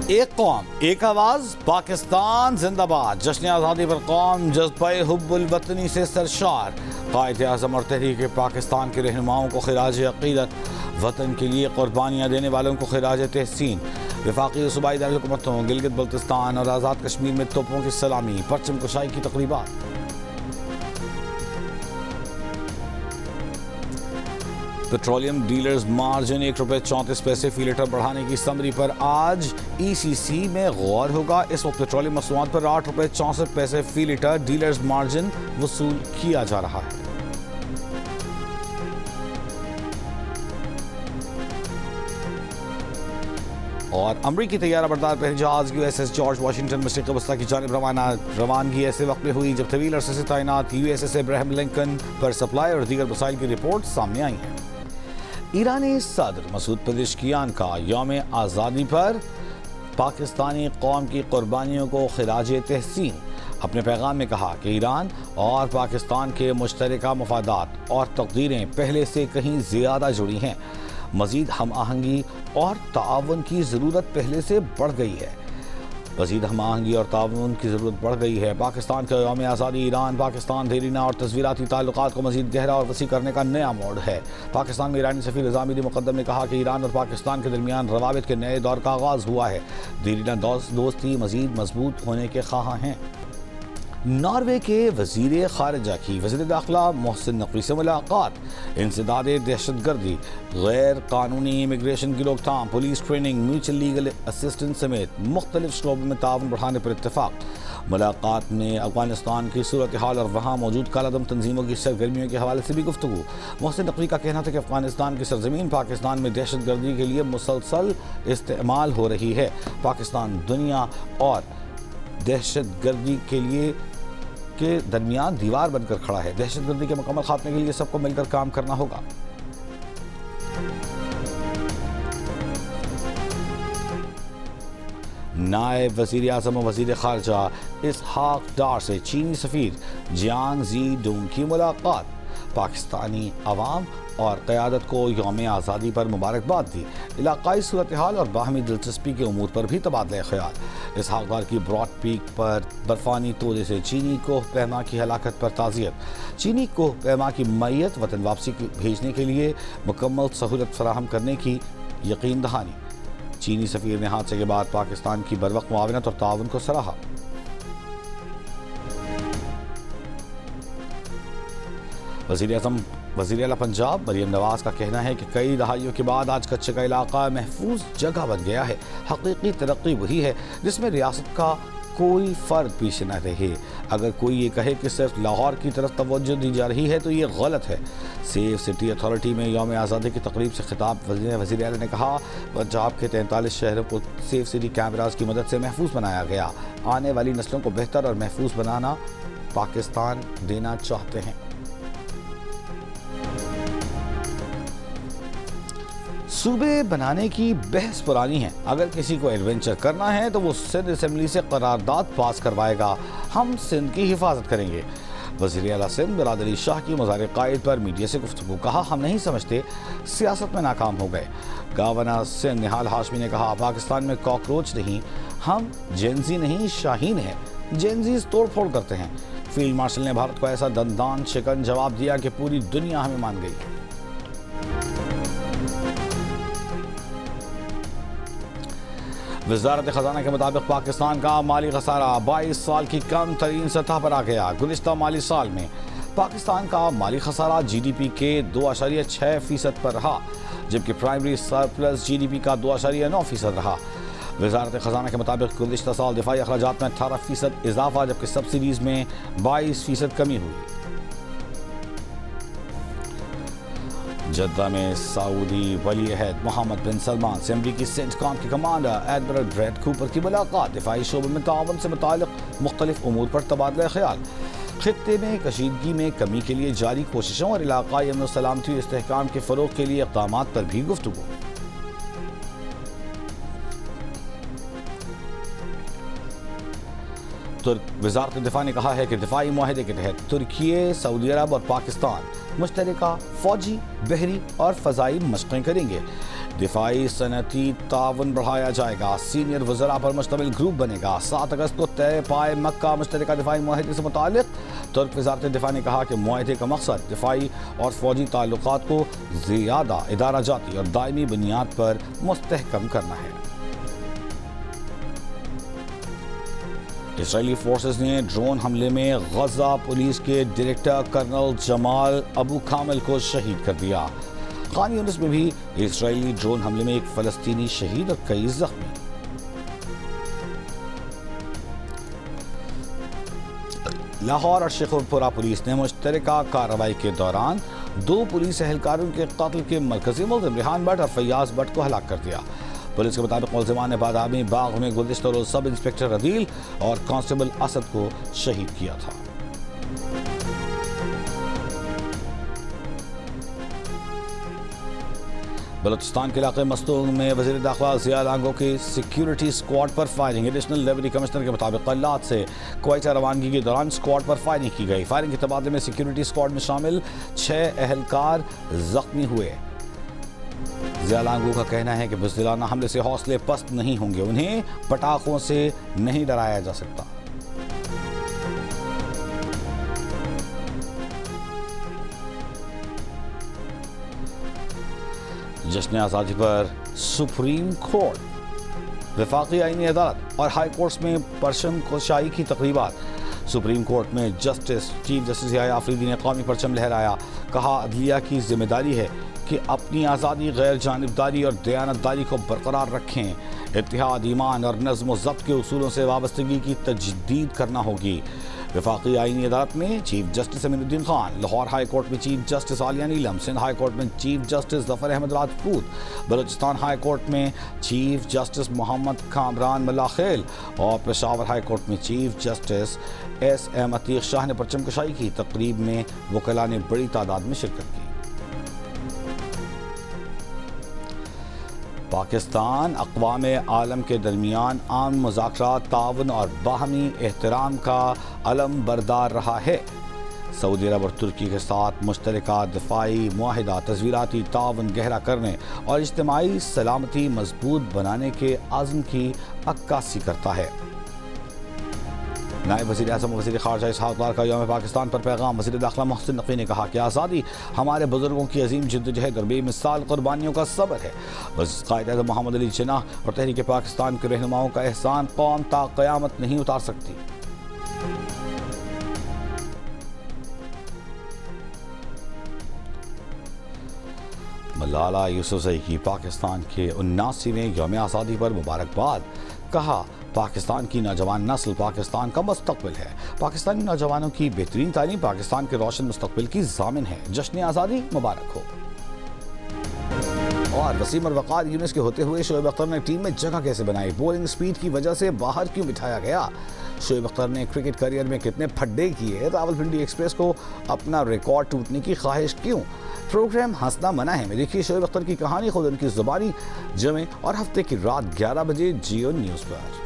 ایک قوم ایک آواز، پاکستان زندہ باد۔ جشن آزادی پر قوم جذبہ حب الوطنی سے سرشار۔ قائد اعظم اور تحریک پاکستان کے رہنماؤں کو خراج عقیدت، وطن کے لیے قربانیاں دینے والوں کو خراج تحسین۔ وفاقی و صوبائی دارالحکومتوں گلگت بلتستان اور آزاد کشمیر میں توپوں کی سلامی، پرچم کشائی کی تقریبات۔ پیٹرولیم ڈیلرز مارجن ₹1.34 فی لیٹر بڑھانے کی سمری پر آج ECC میں غور ہوگا۔ اس وقت پیٹرولیم مصنوعات پر ₹8.64 فی لیٹر ڈیلرز مارجن وصول کیا جا رہا ہے۔ اور امریکی طیارہ بردار پہلے جہاز USS جارج واشنگٹن مشرق وسطیٰ کی جانب روانگی ایسے وقت میں ہوئی جب طویل عرصے سے تعینات USS ابراہیم لنکن پر سپلائی اور دیگر مسائل کی رپورٹ سامنے آئی ہیں۔ ایرانی صدر مسعود پزشکیان کا یوم آزادی پر پاکستانی قوم کی قربانیوں کو خراج تحسین۔ اپنے پیغام میں کہا کہ ایران اور پاکستان کے مشترکہ مفادات اور تقدیریں پہلے سے کہیں زیادہ جڑی ہیں۔ مزید ہم آہنگی اور تعاون کی ضرورت پہلے سے بڑھ گئی ہے۔ پاکستان کا یوم آزادی ایران پاکستان دیرینہ اور تصویراتی تعلقات کو مزید گہرا اور وسیع کرنے کا نیا موڑ ہے۔ پاکستان میں ایرانی سفیر نظامی مقدم نے کہا کہ ایران اور پاکستان کے درمیان روابط کے نئے دور کا آغاز ہوا ہے۔ دیرینہ دوستی مزید مضبوط ہونے کے خواہاں ہیں۔ ناروے کے وزیر خارجہ کی وزیر داخلہ محسن نقوی سے ملاقات۔ انسداد دہشت گردی، غیر قانونی امیگریشن کی روک تھام، police training, mutual legal assistance سمیت مختلف شعبوں میں تعاون بڑھانے پر اتفاق۔ ملاقات میں افغانستان کی صورتحال اور وہاں موجود کالعدم تنظیموں کی سرگرمیوں کے حوالے سے بھی گفتگو۔ محسن نقوی کا کہنا تھا کہ افغانستان کی سرزمین پاکستان میں دہشت گردی کے لیے مسلسل استعمال ہو رہی ہے۔ پاکستان دنیا اور دہشت گردی کے درمیان دیوار بن کر کھڑا ہے۔ دہشت گردی کے مکمل خاتمے کے لیے سب کو مل کر کام کرنا ہوگا۔ نائب وزیر اعظم و وزیر خارجہ اسحاق ڈار سے چینی سفیر جیانگ زی ڈونگ کی ملاقات۔ پاکستانی عوام اور قیادت کو یوم آزادی پر مبارکباد دی۔ علاقائی صورتحال اور باہمی دلچسپی کے امور پر بھی تبادلہ خیال۔ اسحاق ڈار کی براڈ پیک پر برفانی تودے سے چینی کوہ پیما کی ہلاکت پر تعزیت۔ چینی کوہ پیما کی میت وطن واپسی بھیجنے کے لیے مکمل سہولت فراہم کرنے کی یقین دہانی۔ چینی سفیر نے حادثے کے بعد پاکستان کی بروقت معاونت اور تعاون کو سراہا۔ وزیر اعلیٰ پنجاب مریم نواز کا کہنا ہے کہ کئی دہائیوں کے بعد آج کچے کا علاقہ محفوظ جگہ بن گیا ہے۔ حقیقی ترقی وہی ہے جس میں ریاست کا کوئی فرد پیچھے نہ رہے۔ اگر کوئی یہ کہے کہ صرف لاہور کی طرف توجہ دی جا رہی ہے تو یہ غلط ہے۔ سیف سٹی اتھارٹی میں یوم آزادی کی تقریب سے خطاب وزیر اعلیٰ نے کہا پنجاب کے 43 شہروں کو سیف سٹی کیمراز کی مدد سے محفوظ بنایا گیا۔ آنے والی نسلوں کو بہتر اور محفوظ بنانا پاکستان دینا چاہتے ہیں۔ صوبے بنانے کی بحث پرانی ہے۔ اگر کسی کو ایڈونچر کرنا ہے تو وہ سندھ اسمبلی سے قرارداد پاس کروائے گا۔ ہم سندھ کی حفاظت کریں گے۔ وزیر اعلیٰ سندھ مراد علی شاہ کی مزار قائد پر میڈیا سے گفتگو۔ کہا ہم نہیں سمجھتے سیاست میں ناکام ہو گئے۔ گورنر سندھ نہال ہاشمی نے کہا پاکستان میں کاکروچ نہیں، ہم جینزی نہیں شاہین ہیں۔ جینزیز توڑ پھوڑ کرتے ہیں۔ فیلڈ مارشل نے بھارت کو ایسا دندان شکن جواب دیا کہ پوری دنیا ہمیں مان گئی۔ وزارت خزانہ کے مطابق پاکستان کا مالی خسارہ 22 سال کی کم ترین سطح پر آ گیا۔ گزشتہ مالی سال میں پاکستان کا مالی خسارہ GDP کے 2.6% پر رہا، جبکہ پرائمری سرپلس GDP کا 2.9% رہا۔ وزارت خزانہ کے مطابق گزشتہ سال دفاعی اخراجات میں 18% اضافہ جبکہ سبسڈیز میں 22% کمی ہوئی۔ جدہ میں سعودی ولی عہد محمد بن سلمان سے امریکی سینٹ کام کے کمانڈر ایڈمرل بریڈ کوپر کی ملاقات۔ دفاعی شعبے میں تعاون سے متعلق مختلف امور پر تبادلہ خیال۔ خطے میں کشیدگی میں کمی کے لیے جاری کوششوں اور علاقائی امن و سلامتی و استحکام کے فروغ کے لیے اقدامات پر بھی گفتگو۔ وزارت دفاع نے کہا ہے کہ دفاعی معاہدے کے تحت ترکی، سعودی عرب اور پاکستان مشترکہ فوجی، بحری اور فضائی مشقیں کریں گے۔ دفاعی صنعتی تعاون بڑھایا جائے گا، سینئر وزراء پر مشتمل گروپ بنے گا۔ 7 اگست کو طے پائے مکہ مشترکہ دفاعی معاہدے سے متعلق ترک وزارت دفاع نے کہا کہ معاہدے کا مقصد دفاعی اور فوجی تعلقات کو زیادہ ادارہ جاتی اور دائمی بنیاد پر مستحکم کرنا ہے۔ اسرائیلی فورسز نے ڈرون حملے میں غزہ پولیس کے ڈائریکٹر کرنل جمال ابو کامل کو شہید کر دیا۔ خان یونس میں بھی اسرائیلی ڈرون حملے میں ایک فلسطینی شہید اور کئی زخمی۔ لاہور اور شیخوپورہ پولیس نے مشترکہ کارروائی کے دوران 2 پولیس اہلکاروں کے قتل کے مرکزی ملزم ریحان بٹ اور فیاض بٹ کو ہلاک کر دیا۔ پولیس کے مطابق ملزمان نے بادامی باغ میں گزشتہ روز سب انسپکٹر عدیل اور کانسٹیبل اسد کو شہید کیا تھا۔ بلوچستان کے علاقے مستونگ میں وزیر داخلہ ضیاء لانگو کی سیکیورٹی اسکواڈ پر فائرنگ۔ ایڈیشنل ڈپٹی کمشنر کے مطابق کلات سے کوئٹہ روانگی کے دوران اسکواڈ پر فائرنگ کی گئی۔ فائرنگ کے تبادلے میں سیکیورٹی اسکواڈ میں شامل 6 اہلکار زخمی ہوئے۔ ضیاء لانگو کا کہنا ہے کہ بزدلانہ حملے سے حوصلے پست نہیں ہوں گے، انہیں پٹاخوں سے نہیں ڈرایا جا سکتا۔ جشن آزادی پر سپریم کورٹ، وفاقی آئینی عدالت اور ہائی کورٹس میں پرچم کشائی کی تقریبات۔ سپریم کورٹ میں چیف جسٹس یحییٰ آفریدی نے قومی پرچم لہرایا، کہا عدلیہ کی ذمہ داری ہے کہ اپنی آزادی، غیر جانبداری اور دیانتداری کو برقرار رکھیں۔ اتحاد، ایمان اور نظم و ضبط کے اصولوں سے وابستگی کی تجدید کرنا ہوگی۔ وفاقی آئینی عدالت میں chief justice Aminuddin Khan, Lahore high court میں chief justice Aaliya Neelum, Sindh high court میں chief justice Zafar Ahmad Rajput, Balochistan high court میں چیف جسٹس محمد کامران ملاخیل اور پشاور ہائی کورٹ میں chief justice S M Atiq Shah نے پرچم کشائی کی۔ تقریب میں وکلاء نے بڑی تعداد میں شرکت کی۔ پاکستان اقوام عالم کے درمیان عام مذاکرات، تعاون اور باہمی احترام کا علم بردار رہا ہے۔ سعودی عرب اور ترکی کے ساتھ مشترکہ دفاعی معاہدہ تصویراتی تعاون گہرا کرنے اور اجتماعی سلامتی مضبوط بنانے کے عزم کی عکاسی کرتا ہے۔ نائب وزیر اعظم وزیر خارجہ اسحاق ڈار کا یوم پاکستان پر پیغام۔ وزیر داخلہ محسن نقوی نے کہا کہ آزادی ہمارے بزرگوں کی عظیم جدوجہد اور بے مثال قربانیوں کا ثمر ہے۔ قائد اعظم محمد علی جناح اور تحریک پاکستان کے رہنماؤں کا احسان قوم تا قیامت نہیں اتار سکتی۔ ملالہ یوسفزئی کی پاکستان کے 79ویں یوم آزادی پر مبارکباد۔ کہا پاکستان کی نوجوان نسل پاکستان کا مستقبل ہے۔ پاکستانی نوجوانوں کی بہترین تعلیم پاکستان کے روشن مستقبل کی ضامن ہے۔ جشن آزادی مبارک ہو۔ اور وسیم اور وقار یونس کے ہوتے ہوئے شعیب اختر نے ٹیم میں جگہ کیسے بنائی؟ بولنگ سپیڈ کی وجہ سے باہر کیوں بٹھایا گیا؟ شعیب اختر نے کرکٹ کیریئر میں کتنے پھڈے کیے؟ راولپنڈی ایکسپریس کو اپنا ریکارڈ ٹوٹنے کی خواہش کیوں؟ پروگرام ہنسنا منع ہے میں دیکھیے شعیب اختر کی کہانی خود ان کی زبانی جمعے اور ہفتے کی رات 11 بجے جیو نیوز پر۔